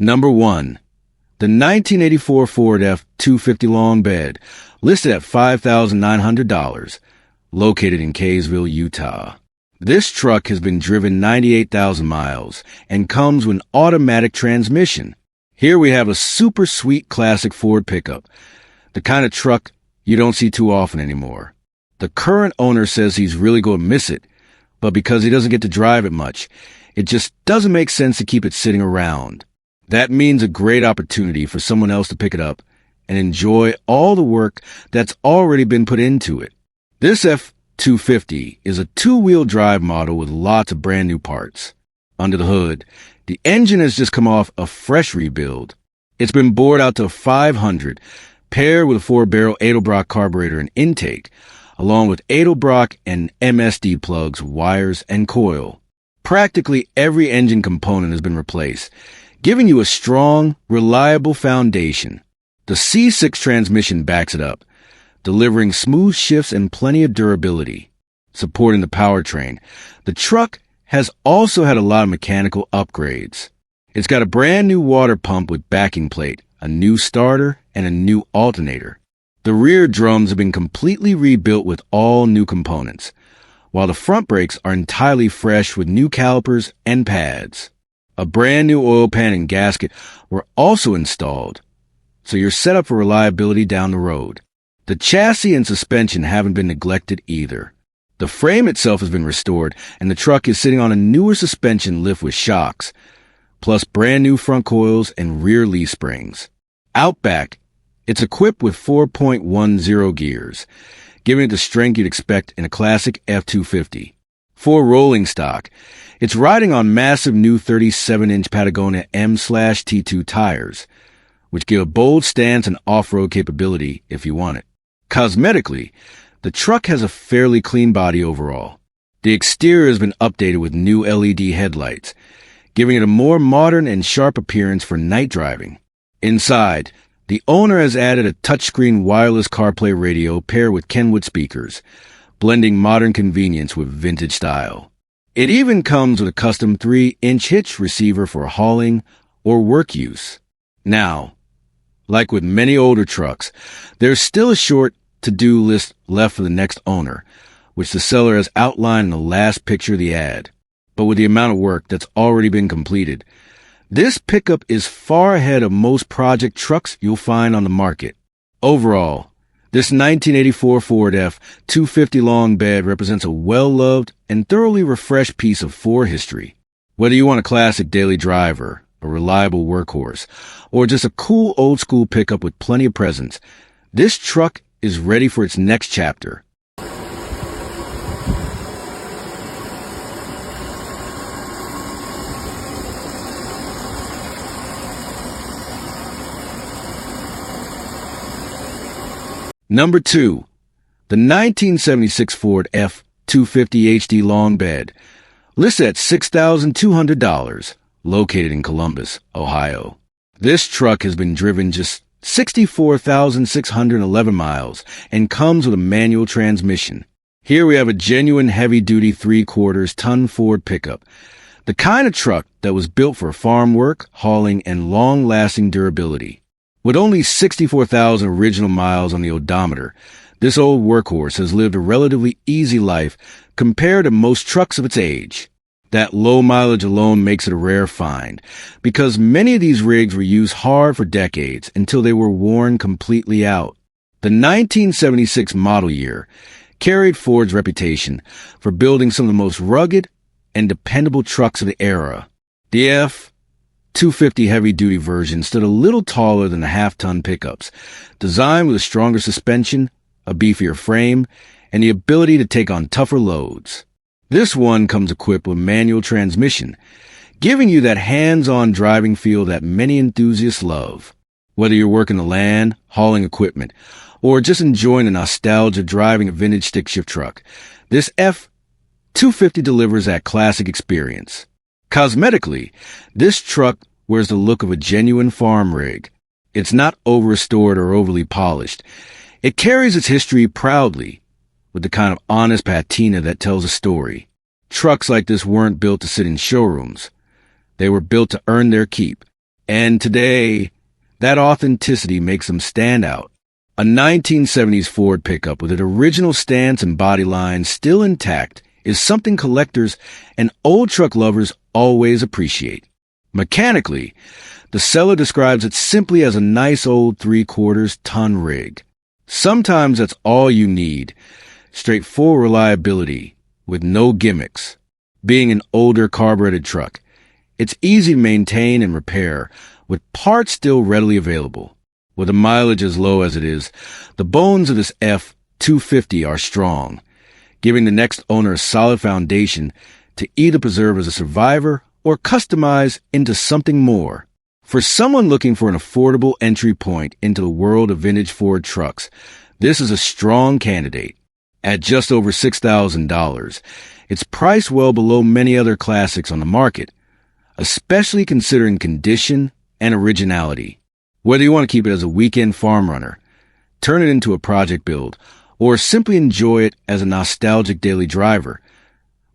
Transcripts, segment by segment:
Number 1. The 1984 Ford F-250 Long Bed, listed at $5,900, located in Kaysville, Utah. This truck has been driven 98,000 miles and comes with an automatic transmission. Here we have a super sweet classic Ford pickup, the kind of truck you don't see too often anymore. The current owner says he's really going to miss it, but because he doesn't get to drive it much, it just doesn't make sense to keep it sitting around. That means a great opportunity for someone else to pick it up and enjoy all the work that's already been put into it. This F-250 is a two-wheel drive model with lots of brand new parts. Under the hood, the engine has just come off a fresh rebuild. It's been bored out to 500, paired with a 4-barrel Edelbrock carburetor and intake, along with Edelbrock and MSD plugs, wires, and coil. Practically every engine component has been replaced, giving you a strong, reliable foundation. The C6 transmission backs it up, delivering smooth shifts and plenty of durability. Supporting the powertrain, the truck has also had a lot of mechanical upgrades. It's got a brand new water pump with backing plate, a new starter, and a new alternator. The rear drums have been completely rebuilt with all new components, while the front brakes are entirely fresh with new calipers and pads. A brand new oil pan and gasket were also installed, so you're set up for reliability down the road. The chassis and suspension haven't been neglected either. The frame itself has been restored, and the truck is sitting on a newer suspension lift with shocks, plus brand new front coils and rear leaf springs. Out back, it's equipped with 4.10 gears, giving it the strength you'd expect in a classic F-250. For rolling stock, it's riding on massive new 37-inch Patagonia M/T2 tires, which give a bold stance and off-road capability if you want it. Cosmetically, the truck has a fairly clean body overall. The exterior has been updated with new LED headlights, giving it a more modern and sharp appearance for night driving. Inside, the owner has added a touchscreen wireless CarPlay radio paired with Kenwood speakers, blending modern convenience with vintage style. It even comes with a custom 3-inch hitch receiver for hauling or work use. Now, like with many older trucks, there's still a short to-do list left for the next owner, which the seller has outlined in the last picture of the ad. But with the amount of work that's already been completed, this pickup is far ahead of most project trucks you'll find on the market. Overall, this 1984 Ford F-250 Long Bed represents a well-loved and thoroughly refreshed piece of Ford history. Whether you want a classic daily driver, a reliable workhorse, or just a cool old-school pickup with plenty of presence, this truck is ready for its next chapter. Number 2. The 1976 Ford F-250 HD Long Bed, listed at $6,200, located in Columbus, Ohio. This truck has been driven just 64,611 miles and comes with a manual transmission. Here we have a genuine heavy-duty 3/4-ton Ford pickup, the kind of truck that was built for farm work, hauling, and long-lasting durability. With only 64,000 original miles on the odometer, this old workhorse has lived a relatively easy life compared to most trucks of its age. That low mileage alone makes it a rare find, because many of these rigs were used hard for decades until they were worn completely out. The 1976 model year carried Ford's reputation for building some of the most rugged and dependable trucks of the era. The F-250 heavy-duty version stood a little taller than the half-ton pickups, designed with a stronger suspension, a beefier frame, and the ability to take on tougher loads. This one comes equipped with manual transmission, giving you that hands-on driving feel that many enthusiasts love. Whether you're working the land, hauling equipment, or just enjoying the nostalgia of driving a vintage stick-shift truck, this F-250 delivers that classic experience. Cosmetically, this truck wears the look of a genuine farm rig. It's not over-restored or overly polished. It carries its history proudly, with the kind of honest patina that tells a story. Trucks like this weren't built to sit in showrooms. They were built to earn their keep. And today, that authenticity makes them stand out. A 1970s Ford pickup with its original stance and body line still intact is something collectors and old truck lovers always appreciate. Mechanically, the seller describes it simply as a nice old 3/4-ton rig. Sometimes that's all you need. Straightforward reliability with no gimmicks. Being an older carbureted truck, it's easy to maintain and repair, with parts still readily available. With a mileage as low as it is, the bones of this F-250 are strong, giving the next owner a solid foundation to either preserve as a survivor or customize into something more. For someone looking for an affordable entry point into the world of vintage Ford trucks, this is a strong candidate. At just over $6,000, it's priced well below many other classics on the market, especially considering condition and originality. Whether you want to keep it as a weekend farm runner, turn it into a project build, or simply enjoy it as a nostalgic daily driver,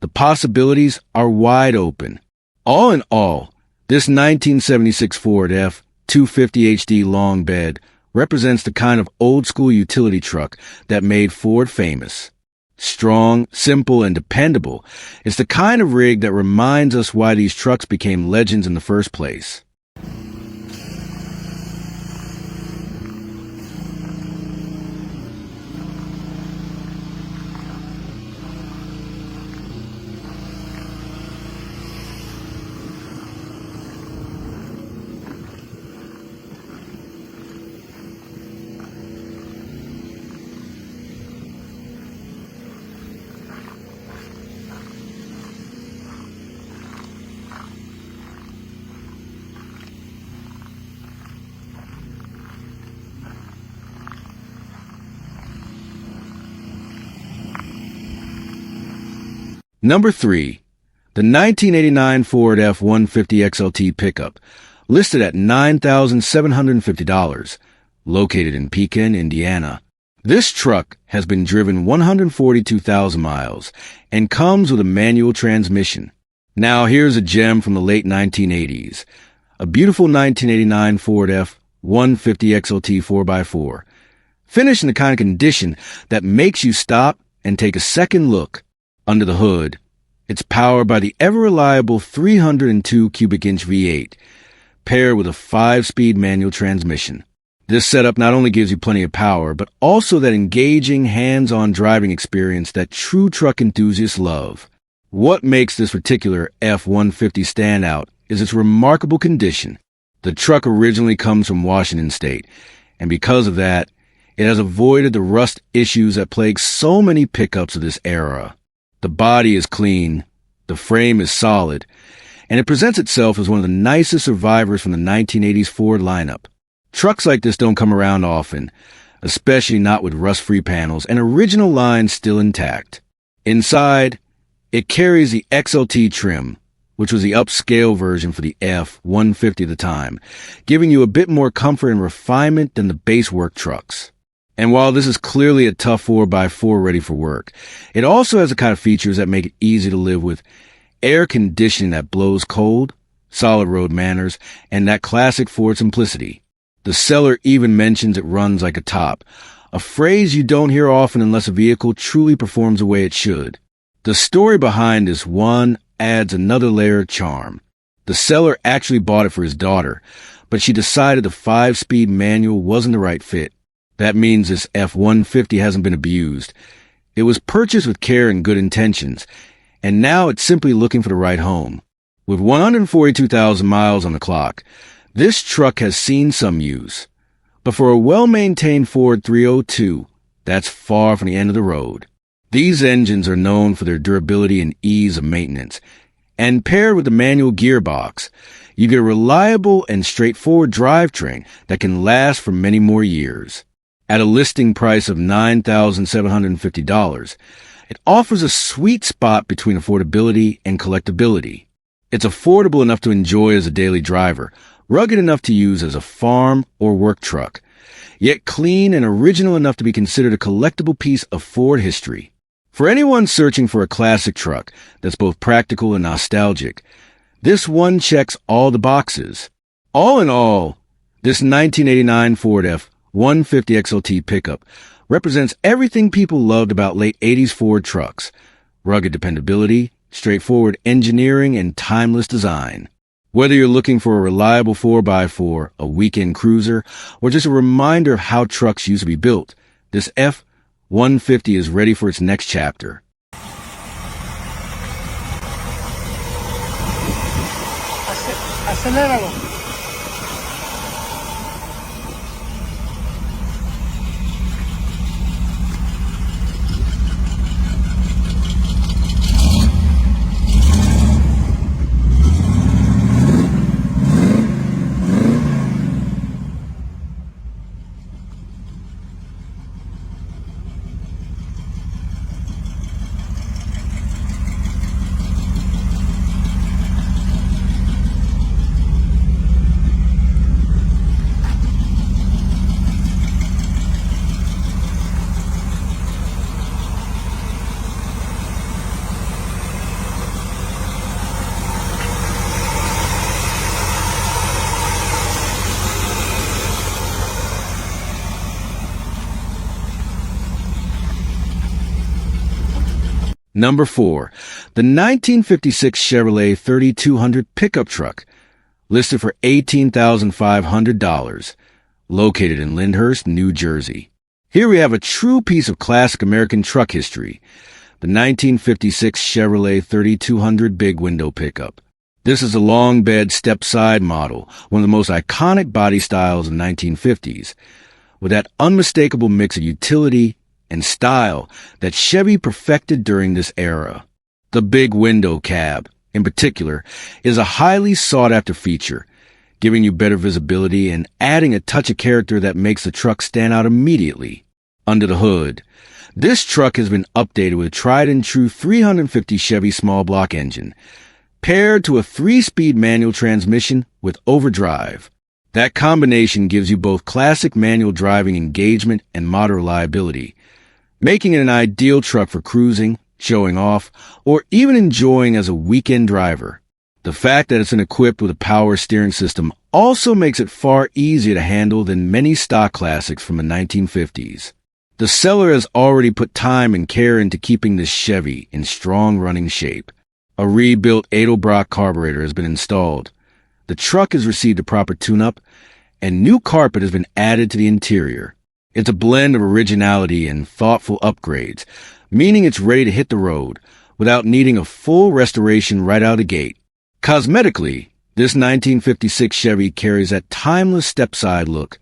the possibilities are wide open. All in all, this 1976 Ford F-250 HD Long Bed represents the kind of old-school utility truck that made Ford famous. Strong, simple, and dependable, it's the kind of rig that reminds us why these trucks became legends in the first place. Number 3. The 1989 Ford F-150 XLT Pickup, listed at $9,750, located in Pekin, Indiana. This truck has been driven 142,000 miles and comes with a manual transmission. Now here's a gem from the late 1980s. A beautiful 1989 Ford F-150 XLT 4x4, finished in the kind of condition that makes you stop and take a second look. Under the hood, it's powered by the ever-reliable 302 cubic inch V8, paired with a 5-speed manual transmission. This setup not only gives you plenty of power, but also that engaging, hands-on driving experience that true truck enthusiasts love. What makes this particular F-150 stand out is its remarkable condition. The truck originally comes from Washington State, and because of that, it has avoided the rust issues that plague so many pickups of this era. The body is clean, the frame is solid, and it presents itself as one of the nicest survivors from the 1980s Ford lineup. Trucks like this don't come around often, especially not with rust-free panels and original lines still intact. Inside, it carries the XLT trim, which was the upscale version for the F-150 at the time, giving you a bit more comfort and refinement than the base work trucks. And while this is clearly a tough 4x4 ready for work, it also has the kind of features that make it easy to live with: air conditioning that blows cold, solid road manners, and that classic Ford simplicity. The seller even mentions it runs like a top, a phrase you don't hear often unless a vehicle truly performs the way it should. The story behind this one adds another layer of charm. The seller actually bought it for his daughter, but she decided the 5-speed manual wasn't the right fit. That means this F-150 hasn't been abused. It was purchased with care and good intentions, and now it's simply looking for the right home. With 142,000 miles on the clock, this truck has seen some use. But for a well-maintained Ford 302, that's far from the end of the road. These engines are known for their durability and ease of maintenance, and paired with the manual gearbox, you get a reliable and straightforward drivetrain that can last for many more years. At a listing price of $9,750, it offers a sweet spot between affordability and collectability. It's affordable enough to enjoy as a daily driver, rugged enough to use as a farm or work truck, yet clean and original enough to be considered a collectible piece of Ford history. For anyone searching for a classic truck that's both practical and nostalgic, this one checks all the boxes. All in all, this 1989 Ford F-150 XLT Pickup represents everything people loved about late 80s Ford trucks: rugged dependability, straightforward engineering, and timeless design. Whether you're looking for a reliable 4x4, a weekend cruiser, or just a reminder of how trucks used to be built, this F-150 is ready for its next chapter. Aceléralo. Number 4, the 1956 Chevrolet 3200 pickup truck, listed for $18,500, located in Lyndhurst, New Jersey. Here we have a true piece of classic American truck history, the 1956 Chevrolet 3200 big window pickup. This is a long bed step-side model, one of the most iconic body styles of the 1950s, with that unmistakable mix of utility and style that Chevy perfected during this era. The big window cab, in particular, is a highly sought-after feature, giving you better visibility and adding a touch of character that makes the truck stand out immediately. Under the hood, this truck has been updated with a tried-and-true 350 Chevy small block engine, paired to a 3-speed manual transmission with overdrive. That combination gives you both classic manual driving engagement and modern reliability, making it an ideal truck for cruising, showing off, or even enjoying as a weekend driver. The fact that it's equipped with a power steering system also makes it far easier to handle than many stock classics from the 1950s. The seller has already put time and care into keeping this Chevy in strong running shape. A rebuilt Edelbrock carburetor has been installed. The truck has received a proper tune-up, and new carpet has been added to the interior. It's a blend of originality and thoughtful upgrades, meaning it's ready to hit the road without needing a full restoration right out of the gate. Cosmetically, this 1956 Chevy carries that timeless step-side look,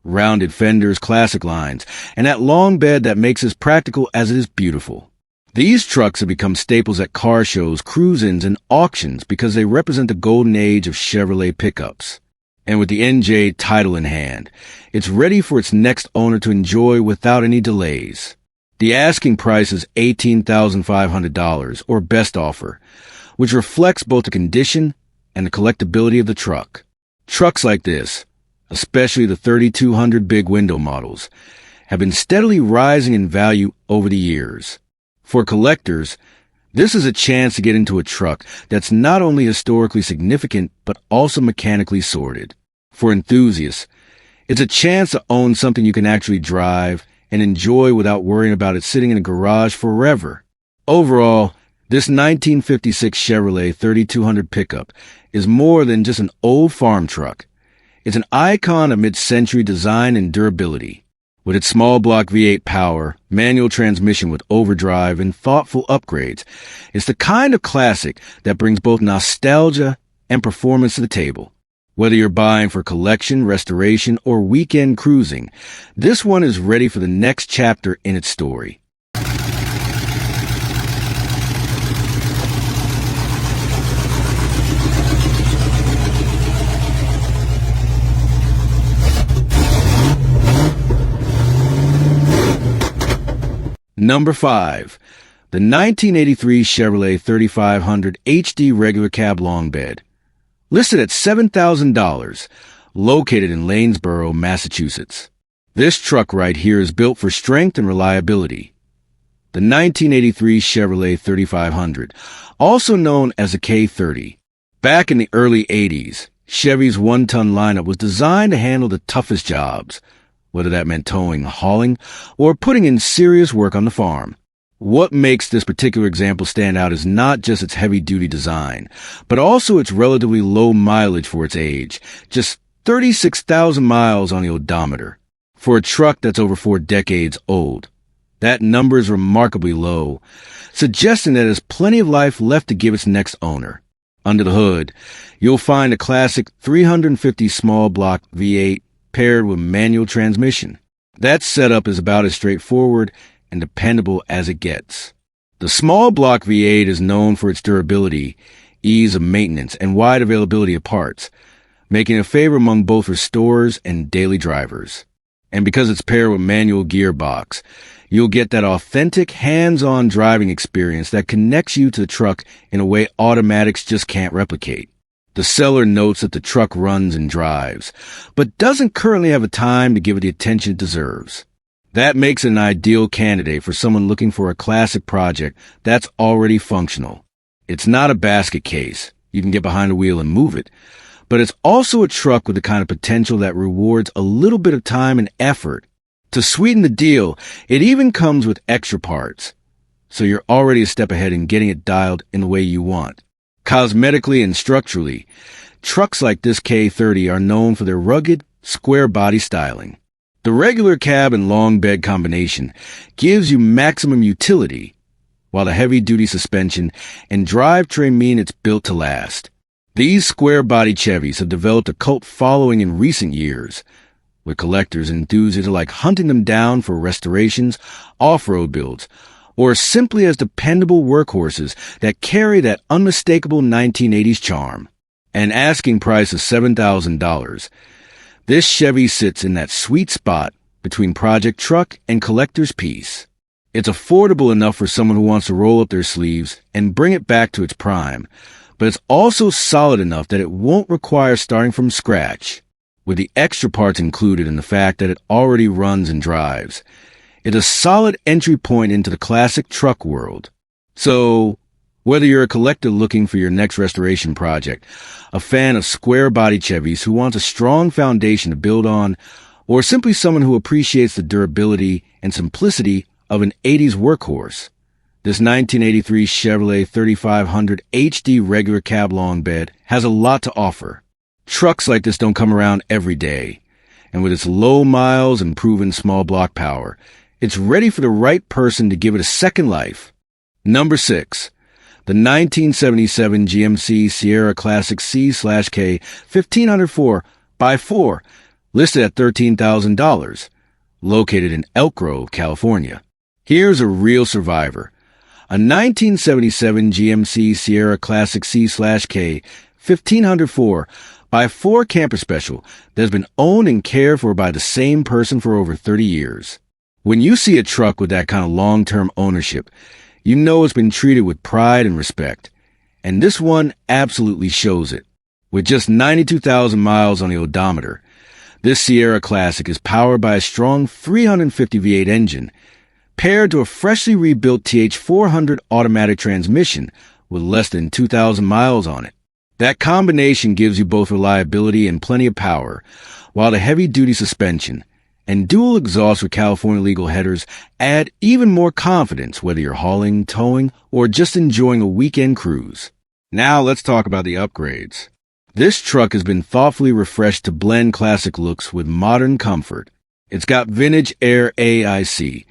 rounded fenders, classic lines, and that long bed that makes it as practical as it is beautiful. These trucks have become staples at car shows, cruise-ins, and auctions because they represent the golden age of Chevrolet pickups. And with the NJ title in hand, it's ready for its next owner to enjoy without any delays. The asking price is $18,500, or best offer, which reflects both the condition and the collectability of the truck. Trucks like this, especially the 3200 big window models, have been steadily rising in value over the years. For collectors, this is a chance to get into a truck that's not only historically significant, but also mechanically sorted. For enthusiasts, it's a chance to own something you can actually drive and enjoy without worrying about it sitting in a garage forever. Overall, this 1956 Chevrolet 3200 pickup is more than just an old farm truck. It's an icon of mid-century design and durability. With its small block V8 power, manual transmission with overdrive, and thoughtful upgrades, it's the kind of classic that brings both nostalgia and performance to the table. Whether you're buying for collection, restoration, or weekend cruising, this one is ready for the next chapter in its story. Number 5, the 1983 Chevrolet 3500 HD regular cab long bed, listed at $7,000, located in Lanesborough, Massachusetts. This truck right here is built for strength and reliability. The 1983 Chevrolet 3500, also known as a K30. Back in the early 80s, Chevy's one-ton lineup was designed to handle the toughest jobs, whether that meant towing, hauling, or putting in serious work on the farm. What makes this particular example stand out is not just its heavy-duty design, but also its relatively low mileage for its age, just 36,000 miles on the odometer. For a truck that's over 4 decades old, that number is remarkably low, suggesting that it has plenty of life left to give its next owner. Under the hood, you'll find a classic 350 small block V8 paired with manual transmission. That setup is about as straightforward and dependable as it gets. The small block V8 is known for its durability, ease of maintenance, and wide availability of parts, making it a favorite among both restorers and daily drivers. And because it's paired with manual gearbox, you'll get that authentic hands-on driving experience that connects you to the truck in a way automatics just can't replicate. The seller notes that the truck runs and drives, but doesn't currently have the time to give it the attention it deserves. That makes it an ideal candidate for someone looking for a classic project that's already functional. It's not a basket case. You can get behind the wheel and move it. But it's also a truck with the kind of potential that rewards a little bit of time and effort. To sweeten the deal, it even comes with extra parts. So you're already a step ahead in getting it dialed in the way you want. Cosmetically and structurally, trucks like this K30 are known for their rugged, square body styling. The regular cab and long bed combination gives you maximum utility, while the heavy-duty suspension and drivetrain mean it's built to last. These square-body Chevys have developed a cult following in recent years, with collectors and enthusiasts alike hunting them down for restorations, off-road builds, or simply as dependable workhorses that carry that unmistakable 1980s charm. An asking price of $7,000, this Chevy sits in that sweet spot between project truck and collector's piece. It's affordable enough for someone who wants to roll up their sleeves and bring it back to its prime, but it's also solid enough that it won't require starting from scratch, with the extra parts included in the fact that it already runs and drives. It's a solid entry point into the classic truck world. So, whether you're a collector looking for your next restoration project, a fan of square-body Chevys who wants a strong foundation to build on, or simply someone who appreciates the durability and simplicity of an 80s workhorse, this 1983 Chevrolet 3500 HD regular cab long bed has a lot to offer. Trucks like this don't come around every day, and with its low miles and proven small block power, it's ready for the right person to give it a second life. Number 6. The 1977 GMC Sierra Classic C/K 1500 4x4, listed at $13,000, located in Elk Grove, California. Here's a real survivor. A 1977 GMC Sierra Classic C/K 1500 4x4 camper special that has been owned and cared for by the same person for over 30 years. When you see a truck with that kind of long-term ownership, you know it's been treated with pride and respect. And this one absolutely shows it. With just 92,000 miles on the odometer, this Sierra Classic is powered by a strong 350 V8 engine, paired to a freshly rebuilt TH400 automatic transmission with less than 2,000 miles on it. That combination gives you both reliability and plenty of power, while the heavy-duty suspension and dual exhaust with California legal headers add even more confidence whether you're hauling, towing, or just enjoying a weekend cruise. Now let's talk about the upgrades. This truck has been thoughtfully refreshed to blend classic looks with modern comfort. It's got vintage air AIC,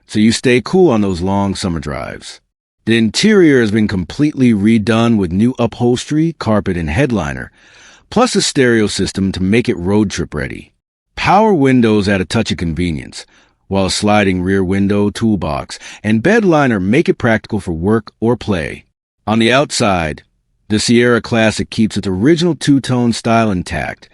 so you stay cool on those long summer drives. The interior has been completely redone with new upholstery, carpet, and headliner, plus a stereo system to make it road trip ready. Power windows add a touch of convenience, while a sliding rear window, toolbox, and bed liner make it practical for work or play. On the outside, the Sierra Classic keeps its original two-tone style intact,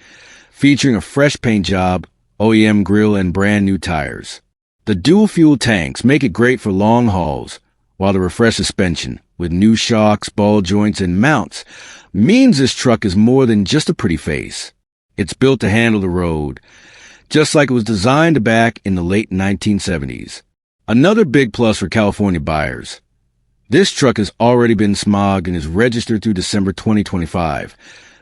featuring a fresh paint job, OEM grille, and brand new tires. The dual-fuel tanks make it great for long hauls, while the refreshed suspension, with new shocks, ball joints, and mounts, means this truck is more than just a pretty face. It's built to handle the road, just like it was designed back in the late 1970s. Another big plus for California buyers. This truck has already been smogged and is registered through December 2025,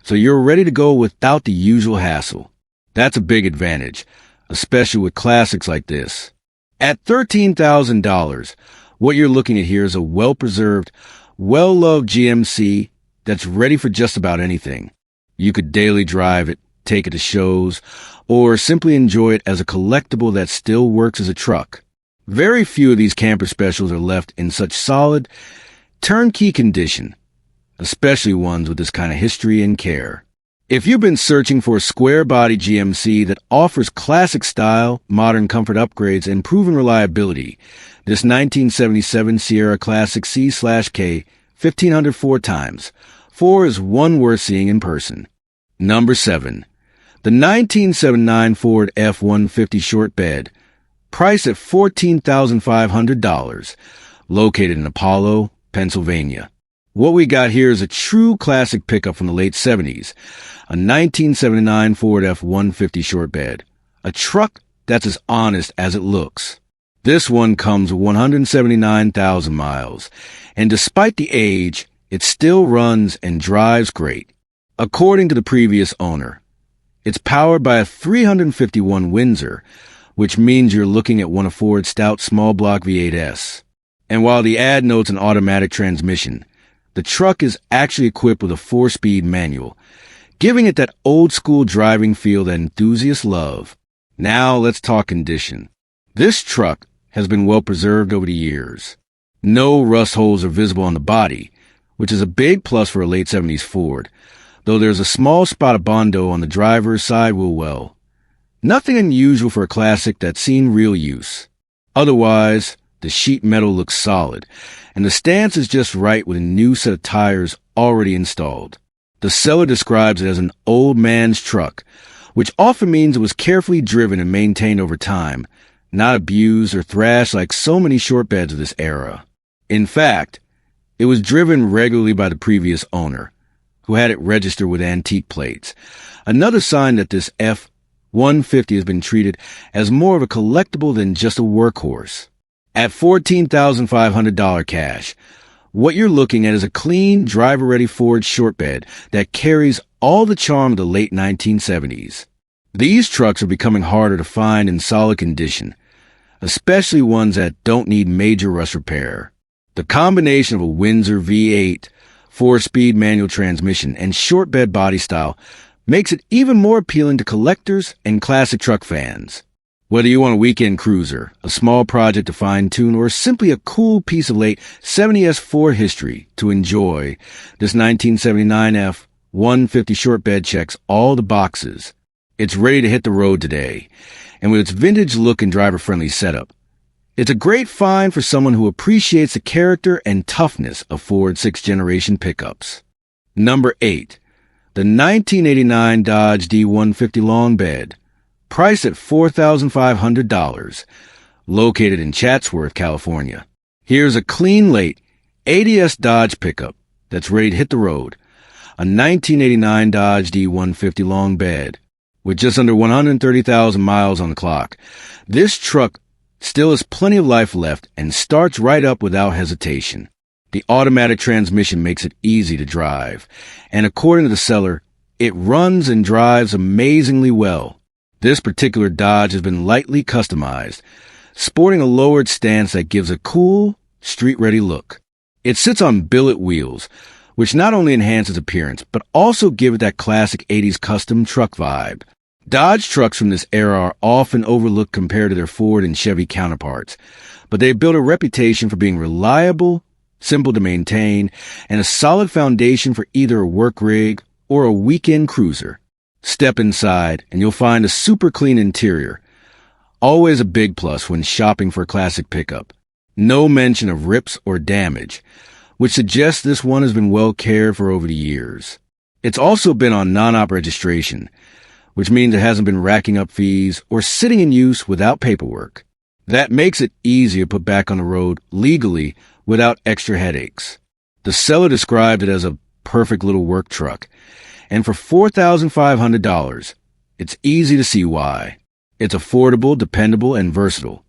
so you're ready to go without the usual hassle. That's a big advantage, especially with classics like this. At $13,000, what you're looking at here is a well-preserved, well-loved GMC that's ready for just about anything. You could daily drive it, take it to shows, or simply enjoy it as a collectible that still works as a truck. Very few of these camper specials are left in such solid, turnkey condition, especially ones with this kind of history and care. If you've been searching for a square-body GMC that offers classic style, modern comfort upgrades, and proven reliability, this 1977 Sierra Classic C/K 1500 4 times 4 is one worth seeing in person. Number 7. The 1979 Ford F-150 Short Bed, priced at $14,500, located in Apollo, Pennsylvania. What we got here is a true classic pickup from the late 70s, a 1979 Ford F-150 Short Bed, a truck that's as honest as it looks. This one comes with 179,000 miles, and despite the age, it still runs and drives great. According to the previous owner, it's powered by a 351 Windsor, which means you're looking at one of Ford's stout small block V8s. And while the ad notes an automatic transmission, the truck is actually equipped with a 4-speed manual, giving it that old-school driving feel that enthusiasts love. Now let's talk condition. This truck has been well preserved over the years. No rust holes are visible on the body, which is a big plus for a late 70s Ford, though there's a small spot of Bondo on the driver's side wheel well. Nothing unusual for a classic that's seen real use. Otherwise, the sheet metal looks solid, and the stance is just right with a new set of tires already installed. The seller describes it as an old man's truck, which often means it was carefully driven and maintained over time, not abused or thrashed like so many short beds of this era. In fact, it was driven regularly by the previous owner, who had it registered with antique plates, another sign that this F-150 has been treated as more of a collectible than just a workhorse. At $14,500 cash, what you're looking at is a clean, driver-ready Ford short bed that carries all the charm of the late 1970s. These trucks are becoming harder to find in solid condition, especially ones that don't need major rust repair. The combination of a Windsor V8, 4-speed manual transmission, and short bed body style makes it even more appealing to collectors and classic truck fans. Whether you want a weekend cruiser, a small project to fine-tune, or simply a cool piece of late 70s Ford history to enjoy, this 1979 F-150 short bed checks all the boxes. It's ready to hit the road today, and with its vintage look and driver-friendly setup, it's a great find for someone who appreciates the character and toughness of Ford 6th-generation pickups. Number 8. The 1989 Dodge D150 Long Bed, priced at $4,500, located in Chatsworth, California. Here's a clean late 80s Dodge pickup that's ready to hit the road, a 1989 Dodge D150 Long Bed. With just under 130,000 miles on the clock, this truck still has plenty of life left and starts right up without hesitation. The automatic transmission makes it easy to drive, and according to the seller, it runs and drives amazingly well. This particular Dodge has been lightly customized, sporting a lowered stance that gives a cool, street-ready look. It sits on billet wheels, which not only enhances appearance, but also give it that classic 80s custom truck vibe. Dodge trucks from this era are often overlooked compared to their Ford and Chevy counterparts, but they've built a reputation for being reliable, simple to maintain, and a solid foundation for either a work rig or a weekend cruiser. Step inside, and you'll find a super clean interior. Always a big plus when shopping for a classic pickup. No mention of rips or damage, which suggests this one has been well cared for over the years. It's also been on non-op registration, which means it hasn't been racking up fees or sitting in use without paperwork. That makes it easier to put back on the road legally without extra headaches. The seller described it as a perfect little work truck, and for $4,500, it's easy to see why. It's affordable, dependable, and versatile.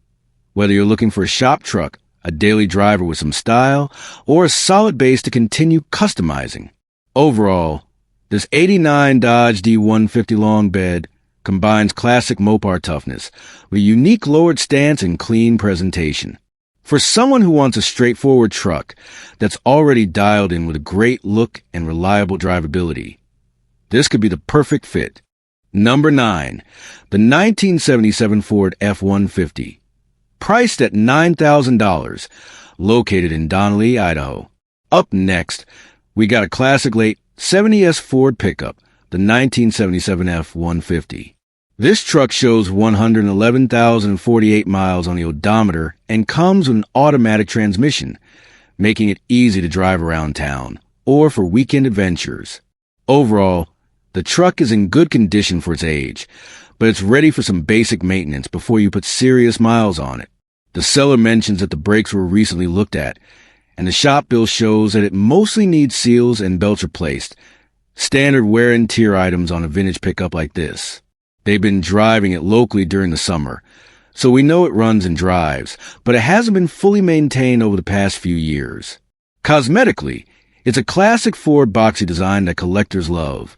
Whether you're looking for a shop truck, a daily driver with some style, or a solid base to continue customizing. Overall, This '89 Dodge D150 Long Bed combines classic Mopar toughness with a unique lowered stance and clean presentation. For someone who wants a straightforward truck that's already dialed in with a great look and reliable drivability, this could be the perfect fit. Number 9. The 1977 Ford F-150. Priced at $9,000, located in Donelly, Idaho. Up next, we got a classic late 70s Ford pickup, the 1977 F-150. This truck shows 111,048 miles on the odometer and comes with an automatic transmission, making it easy to drive around town or for weekend adventures. Overall, the truck is in good condition for its age, but it's ready for some basic maintenance before you put serious miles on it. The seller mentions that the brakes were recently looked at, and the shop bill shows that it mostly needs seals and belts replaced, standard wear and tear items on a vintage pickup like this. They've been driving it locally during the summer, so we know it runs and drives, but it hasn't been fully maintained over the past few years. Cosmetically, it's a classic Ford boxy design that collectors love,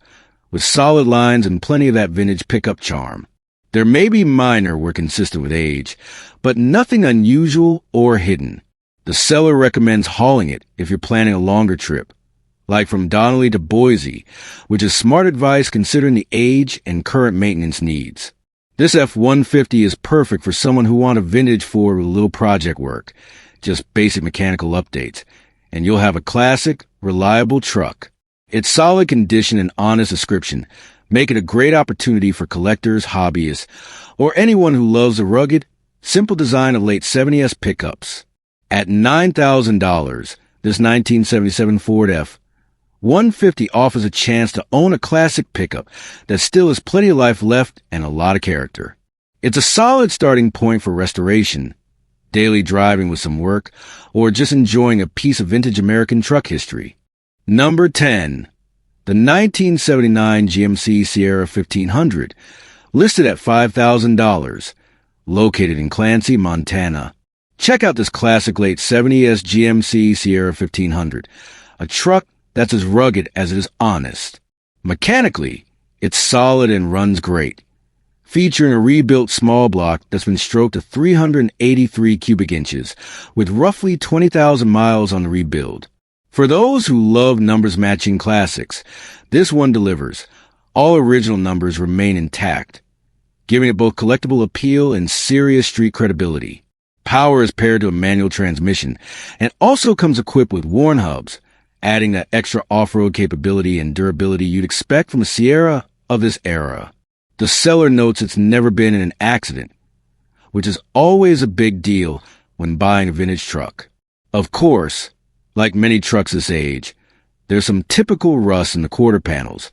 with solid lines and plenty of that vintage pickup charm. There may be minor where consistent with age, but nothing unusual or hidden. The seller recommends hauling it if you're planning a longer trip, like from Donelly to Boise, which is smart advice considering the age and current maintenance needs. This F-150 is perfect for someone who wants a vintage Ford with little project work, just basic mechanical updates, and you'll have a classic, reliable truck. Its solid condition and honest description make it a great opportunity for collectors, hobbyists, or anyone who loves the rugged, simple design of late 70s pickups. At $9,000, this 1977 Ford F-150 offers a chance to own a classic pickup that still has plenty of life left and a lot of character. It's a solid starting point for restoration, daily driving with some work, or just enjoying a piece of vintage American truck history. Number 10. The 1979 GMC Sierra 1500, listed at $5,000, located in Clancy, Montana. Check out this classic late 70s GMC Sierra 1500, a truck that's as rugged as it is honest. Mechanically, it's solid and runs great, featuring a rebuilt small block that's been stroked to 383 cubic inches, with roughly 20,000 miles on the rebuild. For those who love numbers-matching classics, this one delivers. All original numbers remain intact, giving it both collectible appeal and serious street credibility. Power is paired to a manual transmission, and also comes equipped with worn hubs, adding that extra off-road capability and durability you'd expect from a Sierra of this era. The seller notes it's never been in an accident, which is always a big deal when buying a vintage truck. Of course, like many trucks this age, there's some typical rust in the quarter panels,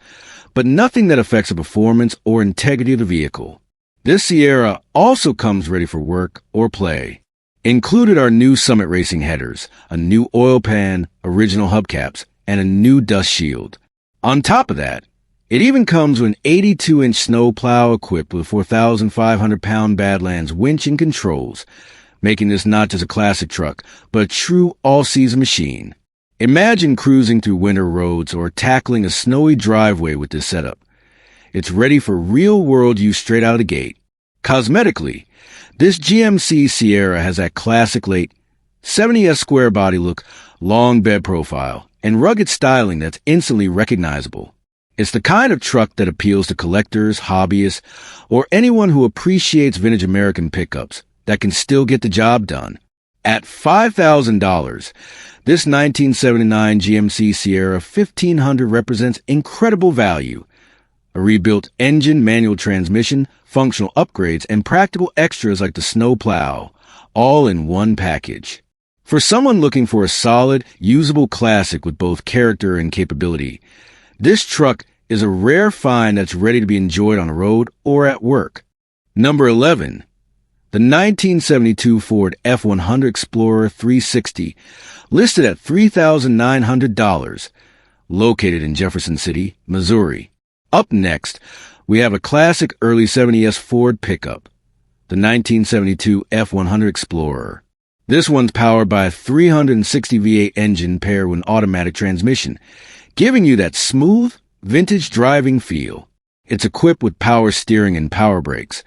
but nothing that affects the performance or integrity of the vehicle. This Sierra also comes ready for work or play. Included are new Summit Racing headers, a new oil pan, original hubcaps, and a new dust shield. On top of that, it even comes with an 82-inch snow plow equipped with 4,500-pound Badlands winch and controls, making this not just a classic truck, but a true all-season machine. Imagine cruising through winter roads or tackling a snowy driveway with this setup. It's ready for real-world use straight out of the gate. Cosmetically, this GMC Sierra has that classic late 70s square body look, long bed profile, and rugged styling that's instantly recognizable. It's the kind of truck that appeals to collectors, hobbyists, or anyone who appreciates vintage American pickups that can still get the job done. At $5,000, this 1979 GMC Sierra 1500 represents incredible value. A rebuilt engine, manual transmission, functional upgrades, and practical extras like the snow plow, all in one package. For someone looking for a solid, usable classic with both character and capability, this truck is a rare find that's ready to be enjoyed on the road or at work. Number 11. The 1972 Ford F-100 Explorer 360, listed at $3,900, located in Jefferson City, Missouri. Up next, we have a classic early 70s Ford pickup, the 1972 F-100 Explorer. This one's powered by a 360 V8 engine paired with an automatic transmission, giving you that smooth, Vintage driving feel. It's equipped with power steering and power brakes,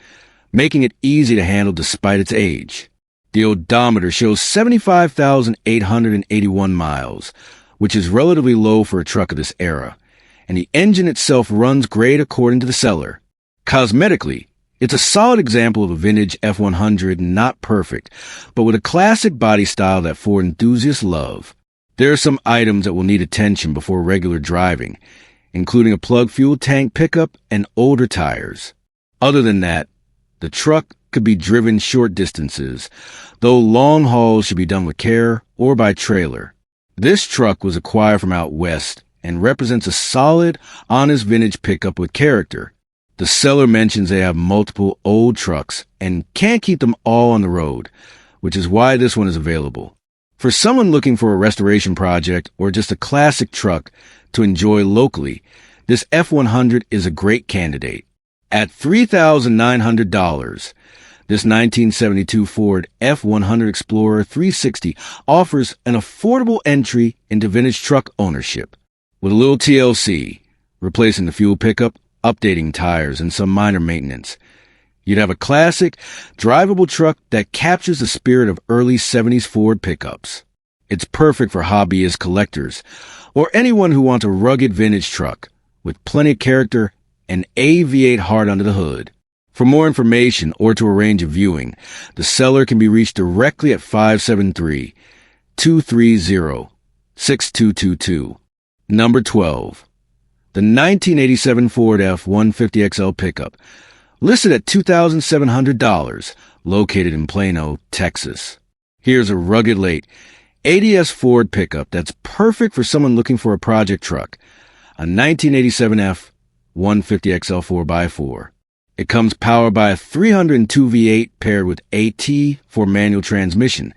making it easy to handle despite its age. The odometer shows 75,881 miles, which is relatively low for a truck of this era, and the engine itself runs great according to the seller. Cosmetically, it's a solid example of a vintage F-100, not perfect, but with a classic body style that Ford enthusiasts love. There are some items that will need attention before regular driving, including a plug fuel tank pickup and older tires. Other than that, the truck could be driven short distances, though long hauls should be done with care or by trailer. This truck was acquired from out west and represents a solid, honest vintage pickup with character. The seller mentions they have multiple old trucks and can't keep them all on the road, which is why this one is available. For someone looking for a restoration project or just a classic truck to enjoy locally, this F-100 is a great candidate. At $3,900, this 1972 Ford F-100 Explorer 360 offers an affordable entry into vintage truck ownership. With a little TLC, replacing the fuel pickup, updating tires, and some minor maintenance, you'd have a classic, drivable truck that captures the spirit of early 70s Ford pickups. It's perfect for hobbyist collectors or anyone who wants a rugged vintage truck with plenty of character and a V8 heart under the hood. For more information or to arrange a viewing, the seller can be reached directly at 573-230-6222. Number 12. The 1987 Ford F-150 XL Pickup, listed at $2,700, located in Plano, Texas. Here's a rugged late 80s Ford pickup that's perfect for someone looking for a project truck, a 1987 F-150 XL 4x4. It comes powered by a 302 V8 paired with AT for manual transmission,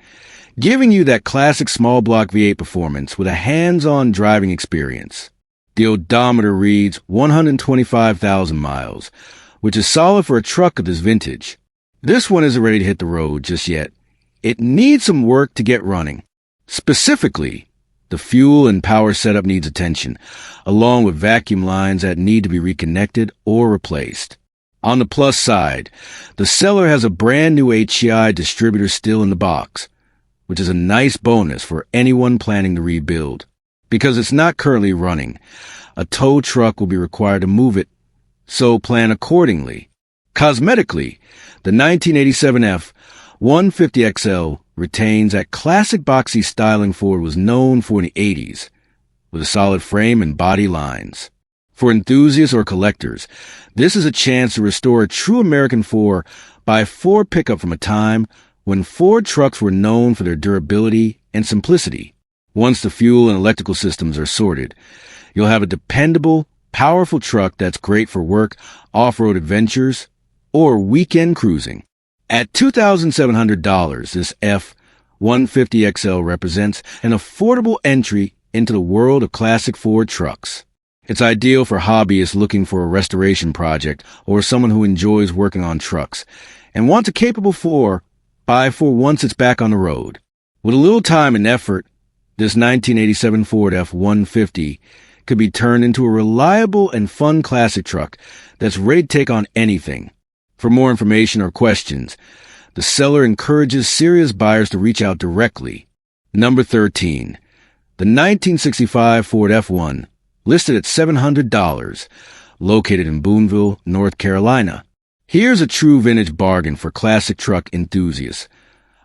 giving you that classic small block V8 performance with a hands-on driving experience. The odometer reads 125,000 miles, which is solid for a truck of this vintage. This one isn't ready to hit the road just yet. It needs some work to get running. Specifically, the fuel and power setup needs attention, along with vacuum lines that need to be reconnected or replaced. On the plus side, the seller has a brand new HCI distributor still in the box, which is a nice bonus for anyone planning to rebuild. Because it's not currently running, a tow truck will be required to move it, so plan accordingly. Cosmetically, the 1987 F-150 XL retains that classic boxy styling Ford was known for in the 80s, with a solid frame and body lines. For enthusiasts or collectors, this is a chance to restore a true American 4x4 pickup from a time when Ford trucks were known for their durability and simplicity. Once the fuel and electrical systems are sorted, you'll have a dependable, powerful truck that's great for work, off-road adventures, or weekend cruising. At $2,700, this F-150 XL represents an affordable entry into the world of classic Ford trucks. It's ideal for hobbyists looking for a restoration project or someone who enjoys working on trucks and wants a capable 4x4 once it's back on the road. With a little time and effort, this 1987 Ford F-150 could be turned into a reliable and fun classic truck that's ready to take on anything. For more information or questions, the seller encourages serious buyers to reach out directly. Number 13. The 1965 Ford F-1, listed at $700, located in Boonville, North Carolina. Here's a true vintage bargain for classic truck enthusiasts,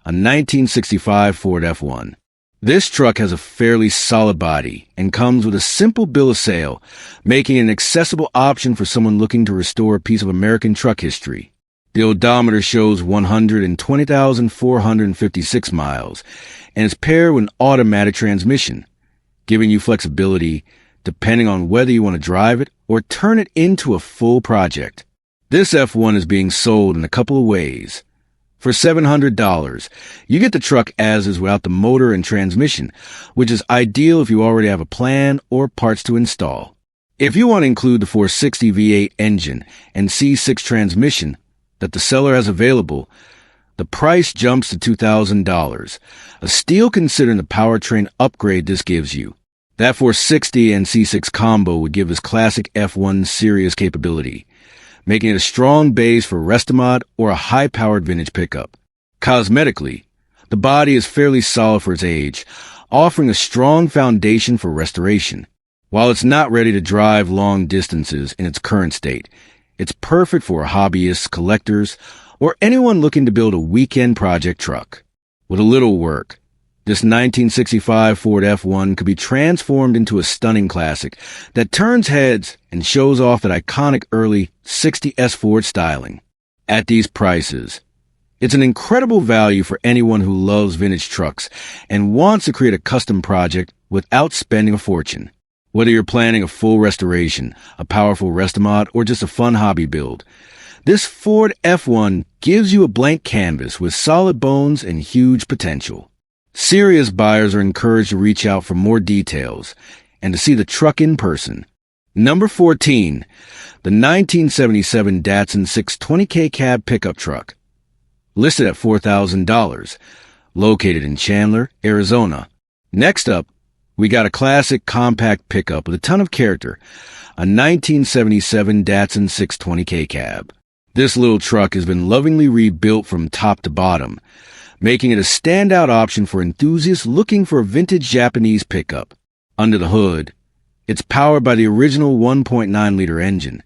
a 1965 Ford F-1. This truck has a fairly solid body and comes with a simple bill of sale, making it an accessible option for someone looking to restore a piece of American truck history. The odometer shows 120,456 miles and is paired with an automatic transmission, giving you flexibility depending on whether you want to drive it or turn it into a full project. This F1 is being sold in a couple of ways. For $700, you get the truck as is without the motor and transmission, which is ideal if you already have a plan or parts to install. If you want to include the 460 V8 engine and C6 transmission that the seller has available, the price jumps to $2,000, a steal considering the powertrain upgrade this gives you. That 460 and C6 combo would give this classic F1 serious capability, making it a strong base for Restomod or a high-powered vintage pickup. Cosmetically, the body is fairly solid for its age, offering a strong foundation for restoration. While it's not ready to drive long distances in its current state, it's perfect for hobbyists, collectors, or anyone looking to build a weekend project truck. With a little work, this 1965 Ford F1 could be transformed into a stunning classic that turns heads and shows off that iconic early 60s Ford styling. At these prices, it's an incredible value for anyone who loves vintage trucks and wants to create a custom project without spending a fortune. Whether you're planning a full restoration, a powerful Restomod, or just a fun hobby build, this Ford F1 gives you a blank canvas with solid bones and huge potential. Serious buyers are encouraged to reach out for more details and to see the truck in person. Number 14, the 1977 Datsun 620K cab pickup truck. Listed at $4,000, located in Chandler, Arizona. Next up, we got a classic compact pickup with a ton of character, a 1977 Datsun 620K cab. This little truck has been lovingly rebuilt from top to bottom, making it a standout option for enthusiasts looking for a vintage Japanese pickup. Under the hood, it's powered by the original 1.9-liter engine,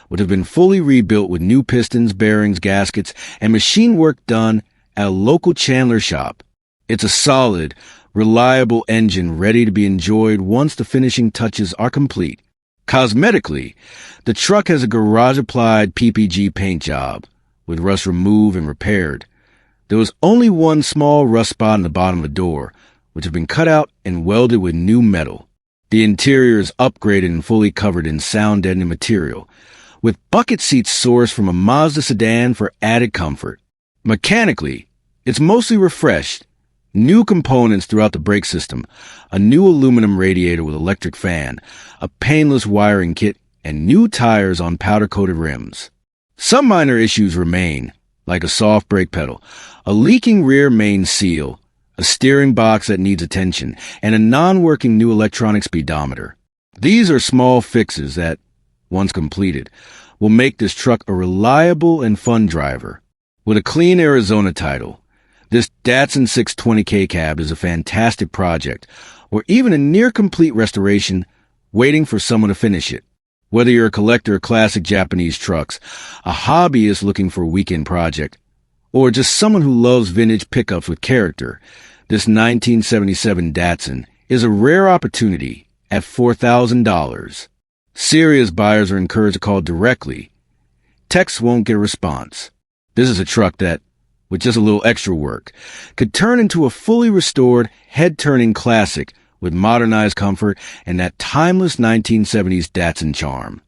which have been fully rebuilt with new pistons, bearings, gaskets, and machine work done at a local Chandler shop. It's a solid, reliable engine ready to be enjoyed once the finishing touches are complete. Cosmetically, the truck has a garage-applied PPG paint job, with rust removed and repaired. There was only one small rust spot in the bottom of the door, which had been cut out and welded with new metal. The interior is upgraded and fully covered in sound-deadening material, with bucket seats sourced from a Mazda sedan for added comfort. Mechanically, it's mostly refreshed. New components throughout the brake system, a new aluminum radiator with electric fan, a painless wiring kit, and new tires on powder-coated rims. Some minor issues remain, like a soft brake pedal, a leaking rear main seal, a steering box that needs attention, and a non-working new electronic speedometer. These are small fixes that, once completed, will make this truck a reliable and fun driver. With a clean Arizona title, this Datsun 620K cab is a fantastic project, or even a near-complete restoration waiting for someone to finish it. Whether you're a collector of classic Japanese trucks, a hobbyist looking for a weekend project, or just someone who loves vintage pickups with character, this 1977 Datsun is a rare opportunity at $4,000. Serious buyers are encouraged to call directly. Texts won't get a response. This is a truck that, with just a little extra work, could turn into a fully restored, head-turning classic with modernized comfort and that timeless 1970s Datsun charm.